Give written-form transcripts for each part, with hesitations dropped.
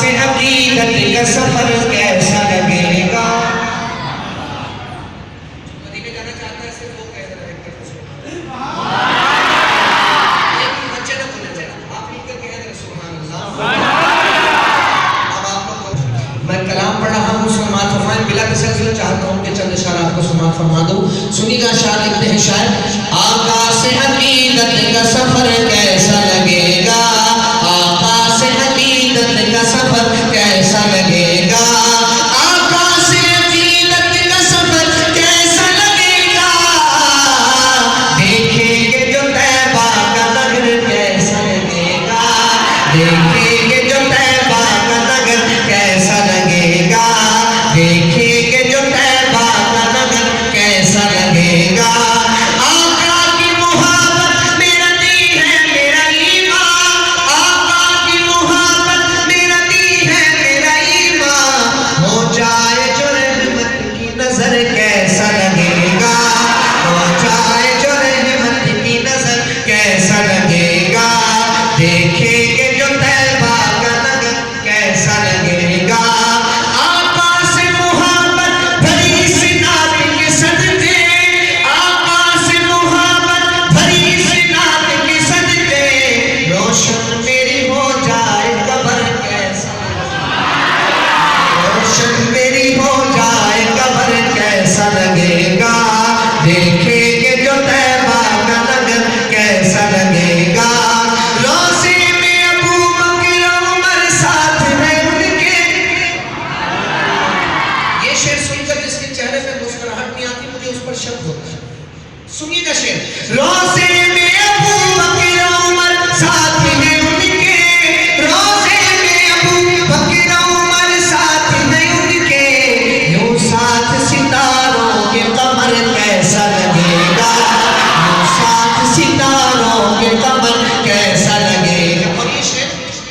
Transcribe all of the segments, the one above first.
से अकीदत का सफर कैसा लगेगा। मदीने जाना चाहता है सिर्फ वो कैसा लगेगा। बच्चे ना बोले जरा आप मिलकर कह रहे सुभान अल्लाह। अब आप लोग मैं कलाम पढ़ रहा हूँ सुनमात फरमाएं। बिला तसल्सल चाहता हूँ कि चंद इशारा आपको सुनमात फरमा दूं। सुनिएगा शायर लिखते हैं शायर आका से अकीदत का सफर कैसा लगेगा। आका से अकीदत का सफर कैसा लगेगा। आका से अकीदत का सफर कैसा लगेगा। देखेंगे जो तैबा का नगर कैसा लगेगा। देखेंगे जो तैबा का नगर कैसा लगेगा। देखेंगे जो तैबा का नगर कैसा लगेगा। आका की मोहब्बत मेरा दी है मेरा ईमान। आका की मोहब्बत मेरा दी है मेरा ईमान। हो जाए जो रहमत की नजर कैसा लगेगा। हो जाए जो रहमत की नजर कैसा लगेगा। देखेंगे जो तैबा का नगर कैसा लगेगा। आका से मोहब्बत भरी सी नात के सदके। आका से मोहब्बत भरी सी नात के सदके। रोशन मेरी हो जाए कब्र कैसा। रोशन मेरी हो जाए कब्र कैसा लगेगा। देखेंगे जो तैबा का नगर कैसा लगेगा। रोज़े में अबू बकर उमर साथ हैं उनके। ये शेर सुनकर जिसके चेहरे पे मुस्कुराहट नहीं आती मुझे उस पर शक होता है। सुनिएगा शेर रोज़े में अबू बकर उमर साथ हैं उनके। रोज़े में अबू बकर उमर साथ हैं उनके। यूं साथ सितारों के कमर कैसा लगेगा। यूं साथ सितारों के कमर कैसा लगेगा। और ये शेर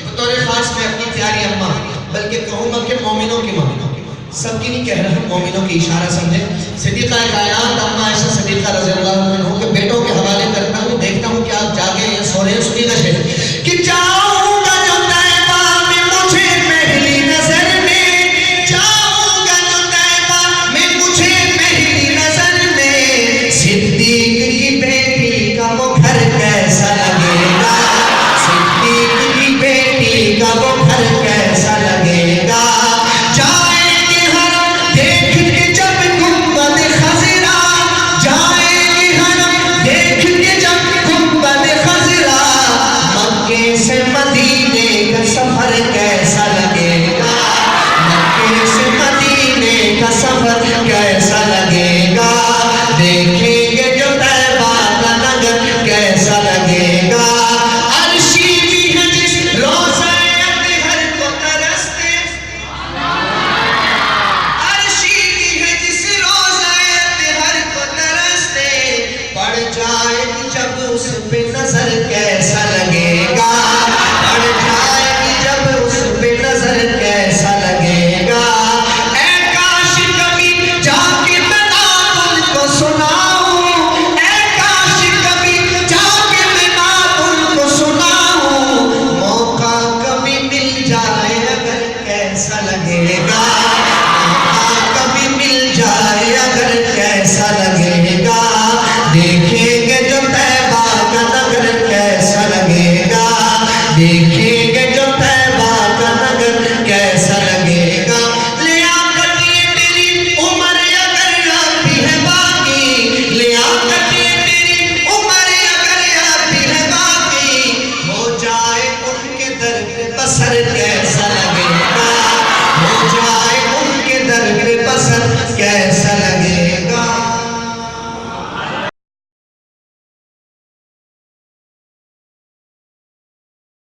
बतौर खास मैं अपनी प्यारी अम्मा बल्कि कहूँगा कि मोमिनों की माँ सबकी नहीं कह रहा हूँ मोमिनों की इशारा समझे। सिद्दीक़ा कायनात अम्मा ऐसा सिद्दीक़ा रज़ियल्लाहु अन्हा के बेटों के हवाले करता हूँ। देखता हूँ कि आप जागे या सो रहे हैं। सुनिएगा शेर कि जाऊंगा जो तैबा में मुझे पहली नजर में। जाऊंगा जो तैबा में मुझे पहली नजर में। सिद्दीक़ की बेटी का वो घर कैसा लगेगा। सिद्दीक़ की बेटी का वो घर कैसा लगेगा। जाएंगे हम देख के जब गुंबद खज़रा। जाएंगे हम देख के जब गुंबद खज़रा। मक्के से मदीने का सफर कैसा लगेगा। मक्के से मदीने का सफर कैसा लगेगा। देखेंगे जो तैबा का नगर कैसा लगेगा। अर्शी की है जिस रोज़े अतहर को तरसते। अर्शी की है जिस रोज़े अतहर को तरसते। पड़ जाएगी जब उस पे नजर कैसा